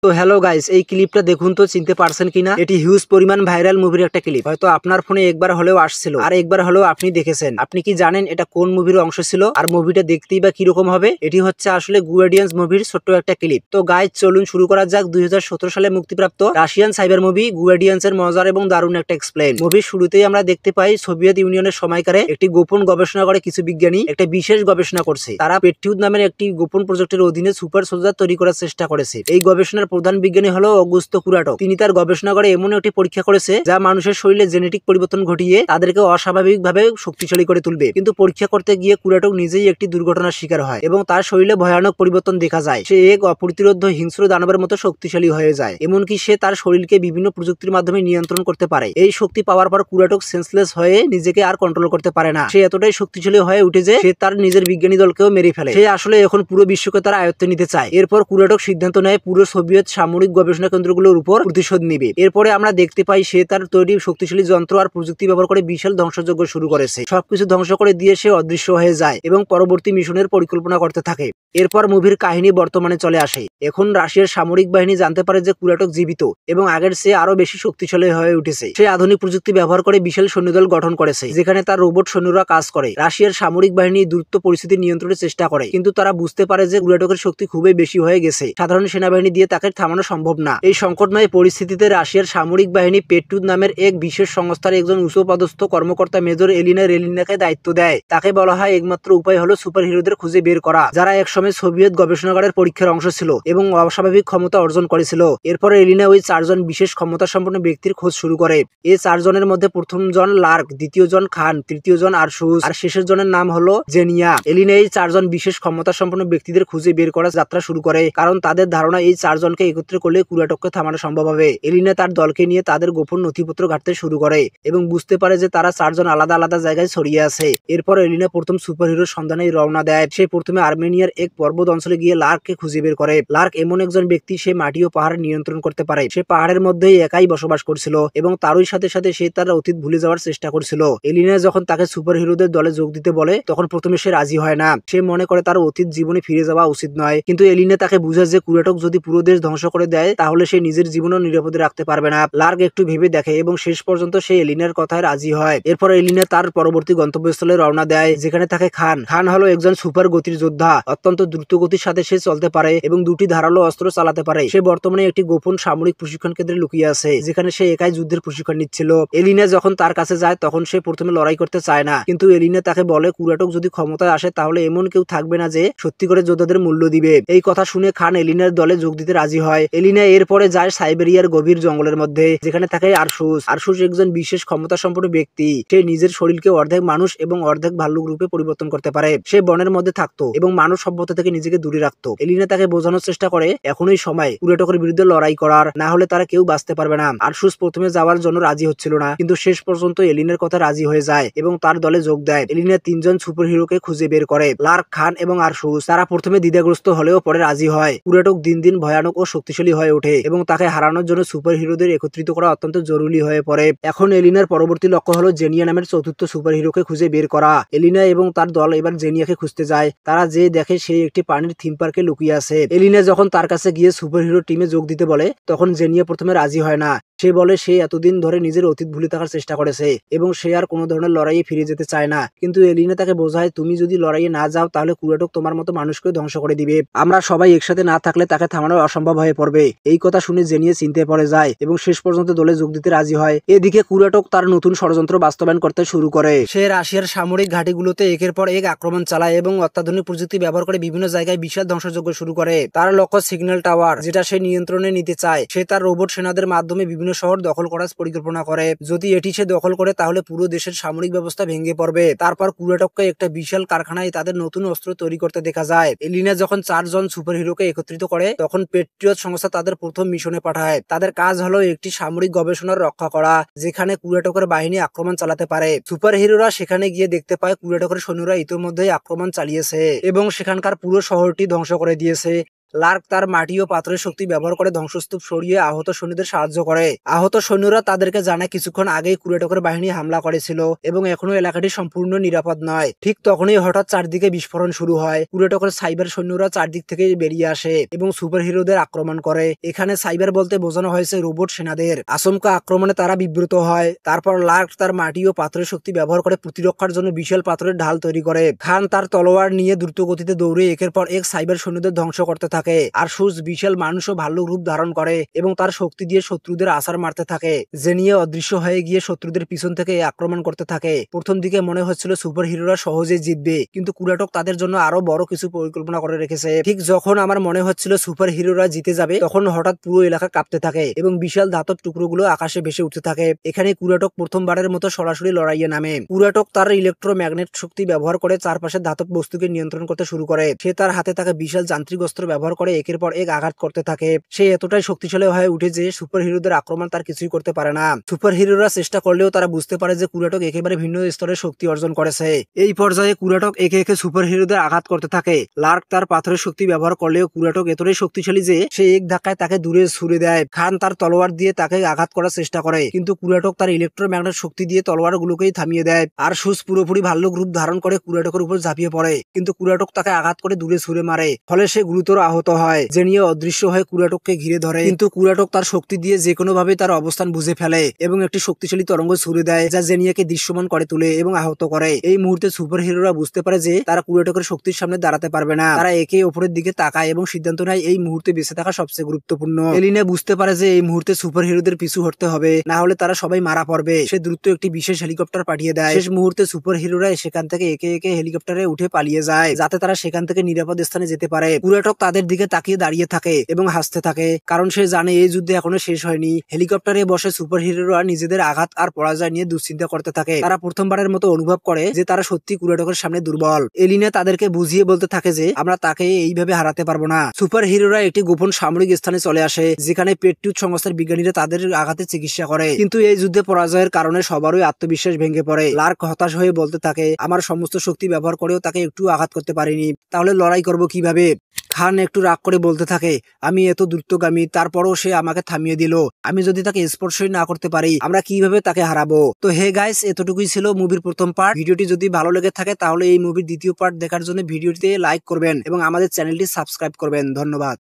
তো hello guys, এই ক্লিপটা দেখুন তো চিনতে পারছেন কিনা। এটি হিউজ পরিমাণ ভাইরাল মুভির একটা ক্লিপ। হয়তো আপনার ফোনে একবার হলেও আসছিল আর একবার হলেও আপনি দেখেছেন। আপনি কি জানেন এটা কোন মুভির অংশ ছিল আর মুভিটা দেখতেই বা কিরকম হবে? এটি হচ্ছে আসলে গুয়ার্ডিয়ান্স মুভির ছোট্ট একটা ক্লিপ। তো গাইস চলুন শুরু করা যাক 2017 সালে মুক্তিপ্রাপ্ত রাশিয়ান সাইবার মুভি গুয়ার্ডিয়ান্স এর মজার এবং দারুণ একটা এক্সপ্লেন। মুভির শুরুতেই আমরা দেখতে পাই সোভিয়েত ইউনিয়নের সময়কারে একটি গোপন গবেষণা করে কিছু বিজ্ঞানী একটা বিশেষ গবেষণা করছে। তারা পেট্রিউট নামের একটি গোপন প্রজেক্টের অধীনে সুপার সোলজার তৈরি করার চেষ্টা করেছে। এই গবেষণার প্রধান বিজ্ঞানী হলো অগুস্তো কুরাটক। তিনি তার গবেষণাগারে এমন একটি পরীক্ষা করেছে যা মানুষের শরীরে জেনেটিক পরিবর্তন ঘটিয়ে তাদেরকে অস্বাভাবিকভাবে শক্তিশালী করে তুলবে। কিন্তু পরীক্ষা করতে গিয়ে কুরাটক নিজেই একটি দুর্ঘটনার শিকার হয় এবং তার শরীরে ভয়ানক পরিবর্তন দেখা যায়। সে এক অপ্রতিরোধ্য হিংস্র দানবের মতো শক্তিশালী হয়ে যায়। এমনকি সে তার শরীরকে বিভিন্ন প্রযুক্তির মাধ্যমে নিয়ন্ত্রণ করতে পারে। এই শক্তি পাওয়ার পর কুরাটক সেন্সলেস হয়ে নিজেকে আর কন্ট্রোল করতে পারে না। সে এতটাই শক্তিশালী হয়ে উঠে যে সে তার নিজের বিজ্ঞানী দলকেও মেরে ফেলে। সে আসলে এখন পুরো বিশ্বকে তার আয়ত্তে নিতে চায়। এরপর কুরাটক সিদ্ধান্ত নেয় পুরো সোভিয়েত সামরিক গবেষণা কেন্দ্রগুলোর উপর প্রতিশোধ নিবে। এরপরে আমরা দেখতে পাই সে তার তৈরি শক্তিশালী যন্ত্র আর প্রযুক্তি ব্যবহার করে বিশাল ধ্বংসযজ্ঞ শুরু করেছে। সবকিছু ধ্বংস করে দিয়ে সে অদৃশ্য হয়ে যায় এবং পরবর্তী মিশনের পরিকল্পনা করতে থাকে। এরপর মুভির কাহিনী বর্তমানে চলে আসে। এখন রাশিয়ার সামরিক বাহিনী জানতে পারে যে কুরাটক জীবিত এবং আগের চেয়ে আরো বেশি শক্তিশালী হয়ে উঠেছে। সে আধুনিক প্রযুক্তি ব্যবহার করে বিশাল সৈন্যদল গঠন করেছে যেখানে তার রোবট সৈন্যরা কাজ করে। রাশিয়ার সামরিক বাহিনী দ্রুত পরিস্থিতি নিয়ন্ত্রণের চেষ্টা করে, কিন্তু তারা বুঝতে পারে যে কুরাটকের শক্তি খুবই বেশি হয়ে গেছে। সাধারণ সেনাবাহিনী দিয়ে তাকে থামানো সম্ভব না। এই সংকটময় পরিস্থিতিতে রাশিয়ার সামরিক বাহিনী পেট্রুট নামের এক বিশেষ সংস্থার একজন উচ্চপদস্থ কর্মকর্তা মেজর এলিনা রেলিনাকে দায়িত্ব দেয়। তাকে বলা হয় একমাত্র উপায় হলো সুপার হিরোদের খুঁজে বের করা যারা একসময় সোভিয়েত গবেষণাগারের পরীক্ষার অংশ ছিল এবং অস্বাভাবিক ক্ষমতা অর্জন করেছিল। এরপর এলিনা ওই চারজন বিশেষ ক্ষমতা সম্পন্ন ব্যক্তির খোঁজ শুরু করে। এই চারজনের মধ্যে প্রথম জন লার্ক, দ্বিতীয় জন খান, তৃতীয় জন আরশুস আর শেষের জনের নাম হলো জেনিয়া। এলিনা এই চারজন বিশেষ ক্ষমতা সম্পন্ন ব্যক্তিদের খুঁজে বের করার যাত্রা শুরু করে, কারণ তাদের ধারণা এই চারজনকে একত্রে করলে কুরাটককে থামানো সম্ভব হবে। এলিনা তার দলকে নিয়ে তাদের গোপন নথিপত্র ঘাঁটতে শুরু করে এবং বুঝতে পারে যে তারা চারজন আলাদা আলাদা জায়গায় ছড়িয়ে আছে। এরপর এলিনা প্রথম সুপার হিরোর সন্ধানে রওনা দেয়। সে প্রথমে আর্মেনিয়ার এক পর্বত অঞ্চলে গিয়ে লার্ককে খুঁজে বের করে। লার্ক এমন একজন ব্যক্তি, সে মাটি ও পাহাড় নিয়ন্ত্রণ করতে পারে। সে পাহাড়ের মধ্যেই একাই বসবাস করছিল এবং তারই সাথে সাথে সে তার অতীত ভুলে যাওয়ার চেষ্টা করছিল। এলিনা যখন তাকে সুপার হিরোদের দলে যোগ দিতে বলে তখন প্রথমে সে রাজি হয় না। সে মনে করে তার অতীত জীবনে ফিরে যাওয়া উচিত নয়, কিন্তু এলিনা তাকে বুঝায় যে কুরাটক যদি পুরো দেশ ধ্বংস করে দেয় তাহলে সে নিজের জীবনও নিরাপদে রাখতে পারবে না। লার্ক একটু ভেবে দেখে এবং শেষ পর্যন্ত সে এলিনার কথায় রাজি হয়। এরপর এলিনা তার পরবর্তী গন্তব্যস্থলে রওনা দেয় যেখানে থাকে খান। খান হলো একজন সুপার গতির যোদ্ধা। অত্যন্ত দ্রুত গতির সাথে সে চলতে পারে এবং দুটি ধারালো অস্ত্র চালাতে পারে। সে বর্তমানে একটি গোপন সামরিক প্রশিক্ষণ কেন্দ্রে লুকিয়ে আছে যেখানে সে একাই যুদ্ধের প্রশিক্ষণ নিচ্ছিল। এলিনা যখন তার কাছে যায় তখন সে প্রথমে লড়াই করতে চায় না, কিন্তু এলিনা তাকে বলে কুরাটক যদি ক্ষমতায় আসে তাহলে এমন কেউ থাকবে না যে সত্যি করে যোদ্ধাদের মূল্য দিবে। এই কথা শুনে খান এলিনার দলে যোগ দিতে রাজি হয়। এলিনা এরপরে যায় সাইবেরিয়ার গভীর জঙ্গলের মধ্যে যেখানে থাকে আরশুস। আরশুস একজন বিশেষ ক্ষমতা সম্পন্ন ব্যক্তি। সে নিজের শরীরকে অর্ধেক মানুষ এবং অর্ধেক ভাল্লুক রূপে পরিবর্তন করতে পারে। সে বনের মধ্যে থাকতো এবং মানব সভ্যতা থেকে নিজেকে দূরে রাখতো। এলিনা তাকে বোঝানোর চেষ্টা করে এখনই সময় কুরাটকের বিরুদ্ধে লড়াই করার, না হলে তারা কেউ বাঁচতে পারবে না। আরশুস প্রথমে যাওয়ার জন্য রাজি হচ্ছিল না, কিন্তু শেষ পর্যন্ত এলিনার কথা রাজি হয়ে যায় এবং তার দলে যোগ দেয়। এলিনা তিনজন সুপার হিরোকে খুঁজে বের করে, লার্ক, খান এবং আরশুস। তারা প্রথমে দ্বিধাগ্রস্ত হলেও পরে রাজি হয়। কুরাটক দিন দিন ভয়ানক ও শক্তিশালী হয়ে ওঠে এবং তাকে হারানোর জন্য সুপার হিরোদের একত্রিত করা অত্যন্ত জরুরি হয়ে পড়ে। এখন এলিনার পরবর্তী লক্ষ্য হলো জেনিয়া নামের চতুর্থ সুপার হিরোকে খুঁজে বের করা। এলিনা এবং তার দল এবার জেনিয়াকে খুঁজতে যায়। তারা যে দেখে সে একটি পানির থিম পার্কে লুকিয়ে আছে। এলিনা যখন তার কাছে গিয়ে সুপার হিরো টিমে যোগ দিতে বলে তখন জেনিয়া প্রথমে রাজি হয় না। সে বলে সে এতদিন ধরে নিজের অতীত ভুলে থাকার চেষ্টা করেছে এবং সে আর কোনো ধরনের লড়াইয়ে ফিরে যেতে চায় না। কিন্তু এলিনা তাকে বোঝায় তুমি যদি লড়াইয়ে না যাও তাহলে কুরাটক তোমার মতো মানুষকে ধ্বংস করে দিবে। আমরা সবাই একসাথে না থাকলে তাকে থামানো অসম্ভব হয়ে পড়বে। এই কথা শুনে জেনিয়া চিন্তে পড়ে যায় এবং শেষ পর্যন্ত দলে যোগ দিতে রাজি হয়। এদিকে কুরাটক তার নতুন ষড়যন্ত্র বাস্তবায়ন করতে শুরু করে। সে রাশিয়ার সামরিক ঘাঁটিগুলোতে একের পর এক আক্রমণ চালায় এবং অত্যাধুনিক প্রযুক্তি ব্যবহার করে বিভিন্ন জায়গায় বিশাল ধ্বংসযজ্ঞ শুরু করে। তার লক্ষ্য সিগন্যাল টাওয়ার, যেটা সে নিয়ন্ত্রণে নিতে চায়। সে তার রোবট সেনাদের মাধ্যমে বিভিন্ন শহর দখল করার পরিকল্পনা করে। যদি এটি সে দখল করে তাহলে পুরো দেশের সামরিক ব্যবস্থা ভেঙে পড়বে। তারপর কুরাটককে একটা বিশাল কারখানায় তাদের নতুন অস্ত্র তৈরি করতে দেখা যায়। এলিনা যখন চারজন সুপার হিরোকে একত্রিত করে তখন পেট্রিয়ট সংস্থা তাদের প্রথম মিশনে পাঠায়। তাদের কাজ হলো একটি সামরিক গবেষণার রক্ষা করা যেখানে কুরাটকের বাহিনী আক্রমণ চালাতে পারে। সুপার হিরোরা সেখানে গিয়ে দেখতে পায় কুরাটকের সৈন্যরা ইতিমধ্যেই আক্রমণ চালিয়েছে এবং সেখানকার পুরো শহরটি ধ্বংস করে দিয়েছে। লার্ক তার মাটি ও পাথরের শক্তি ব্যবহার করে ধ্বংসস্তূপ সরিয়ে আহত সৈন্যদের সাহায্য করে। আহত সৈন্যরা তাদেরকে জানায় কিছুক্ষণ আগেই কুরেটকের বাহিনী হামলা করেছিল এবং এখনো এলাকাটি সম্পূর্ণ নিরাপদ নয়। ঠিক তখনই হঠাৎ চারদিকে বিস্ফোরণ শুরু হয়। কুরেটকের সাইবার সৈন্যরা চারদিক থেকে বেরিয়ে আসে এবং সুপার হিরোদের আক্রমণ করে। এখানে সাইবার বলতে বোঝানো হয়েছে রোবট সেনাদের। আচমকা আক্রমণে তারা বিব্রত হয়। তারপর লার্ক তার মাটি ও পাথরের শক্তি ব্যবহার করে প্রতিরক্ষার জন্য বিশাল পাথরের ঢাল তৈরি করে। খান তার তলোয়ার নিয়ে দ্রুত গতিতে দৌড়ে একের পর এক সাইবার সৈন্যদের ধ্বংস করতে থাকে। আর সুজ বিশাল মানুষ ও ভাল্লুক রূপ ধারণ করে এবং তার শক্তি দিয়ে শত্রুদের আছাড় মারতে থাকে। জেনিয়া অদৃশ্য হয়ে গিয়ে শত্রুদের পিছন থেকে আক্রমণ করতে থাকে। প্রথম দিকে মনে হচ্ছিল সুপার হিরোরা সহজে জিতবে, কিন্তু কুরাটক তাদের জন্য আরো বড় কিছু পরিকল্পনা করে রেখেছে। ঠিক যখন আমার মনে হচ্ছিল সুপার হিরোরা জিতে যাবে, তখন হঠাৎ পুরো এলাকা কাঁপতে থাকে এবং বিশাল ধাতব টুকরোগুলো আকাশে ভেসে উঠতে থাকে। এখানে কুরাটক প্রথমবারের মতো সরাসরি লড়াইয়ে নামে। কুরাটক তার ইলেকট্রোম্যাগনেট শক্তি ব্যবহার করে চারপাশের ধাতব বস্তুকে নিয়ন্ত্রণ করতে শুরু করে। সে তার হাতে থাকা বিশাল যান্ত্রিক অস্ত্র ব্যবহার করে একের পর এক আঘাত করতে থাকে। সে এতটাই শক্তিশালী হয়ে উঠে যে সুপার হিরোদের আক্রমণ তার কিছুই করতে পারে না। সুপার হিরোরা চেষ্টা করলেও তারা বুঝতে পারে যে কুরাটক একেবারে ভিন্ন স্তরের শক্তি অর্জন করেছে। এই পর্যায়ে কুরাটক একে একে সুপার হিরোদের আঘাত করতে থাকে। লার্ক তার পাথরের শক্তি ব্যবহার করলেও কুরাটক এতটাই শক্তিশালী যে সে এক ধাক্কায় তাকে দূরে ছুড়ে দেয়। খান তার তলোয়ার দিয়ে তাকে আঘাত করার চেষ্টা করে, কিন্তু কুরাটক তার ইলেকট্রোম্যাগনেট শক্তি দিয়ে তলোয়ার গুলোকেই থামিয়ে দেয়। আর সুজ পুরোপুরি ভাল্লুক রূপ ধারণ করে কুরাটকের উপর ঝাঁপিয়ে পড়ে, কিন্তু কুরাটক তাকে আঘাত করে দূরে ছুড়ে মারে। ফলে সে গুরুতর আহত হয়। জেনিয়া অদৃশ্য হয়ে কুরাটককে ঘিরে ধরে, কিন্তু কুরাটক তার শক্তি দিয়ে যে কোনো ভাবে তার অবস্থান বুঝে ফেলে এবং একটি শক্তিশালী তরঙ্গ ছুড়ে দেয়, যা জেনিয়াকে দৃশ্যমান করে তোলে এবং আহত করে। এই মুহূর্তে সুপার হিরোরা বুঝতে পারে যে তারা কুরাটকের শক্তির সামনে দাঁড়াতে পারবে না। তারা একে অপরের দিকে তাকায় এবং সিদ্ধান্ত নেয় এই মুহূর্তে বেঁচে থাকা সবচেয়ে গুরুত্বপূর্ণ। এলিনা বুঝতে পারে যে এই মুহূর্তে সুপার হিরোদের পিছু হটতে হবে, না হলে তারা সবাই মারা পড়বে। সে দ্রুত একটি বিশেষ হেলিকপ্টার পাঠিয়ে দেয়। শেষ মুহূর্তে সুপার হিরোরা সেখান থেকে একে একে হেলিকপ্টারে উঠে পালিয়ে যায়, যাতে তারা সেখান থেকে নিরাপদ স্থানে যেতে পারে। কুরাটক তাদের দিকে তাকিয়ে দাঁড়িয়ে থাকে এবং হাসতে থাকে, কারণ সে জানে এই যুদ্ধ এখনো শেষ হয়নি। হেলিকপ্টারে বসে সুপার হিরোরা নিজেদের আঘাত আর পরাজয় নিয়ে দুশ্চিন্তা করতে থাকে। তারা প্রথমবারের মতো অনুভব করে যে তারা সত্যি কুরাটকের সামনে দুর্বল। এলিনা তাদেরকে বুঝিয়ে বলতে থাকে যে আমরা তাকে এইভাবে হারাতে পারবো না। সুপার হিরোরা একটি গোপন সামরিক স্থানে চলে আসে, যেখানে পেট্রিয়ট সংস্থার বিজ্ঞানীরা তাদের আঘাতের চিকিৎসা করে। কিন্তু এই যুদ্ধে পরাজয়ের কারণে সবারই আত্মবিশ্বাস ভেঙে পড়ে। লার্ক হতাশ হয়ে বলতে থাকে, আমার সমস্ত শক্তি ব্যবহার করেও তাকে একটু আঘাত করতে পারিনি, তাহলে লড়াই করব কিভাবে? খান একটু রাগ করে বলতে থাকে, আমি এত দ্রুতগামী, তারপরও সে আমাকে থামিয়ে দিল। আমি যদি তাকে স্পর্শই না করতে পারি, আমরা কিভাবে তাকে হারাবো? তো হে গাইস, এতটুকুই ছিল মুভির প্রথম পার্ট। ভিডিওটি যদি ভালো লেগে থাকে তাহলে এই মুভির দ্বিতীয় পার্ট দেখার জন্য ভিডিওটিতে লাইক করবেন এবং আমাদের চ্যানেলটি সাবস্ক্রাইব করবেন। ধন্যবাদ।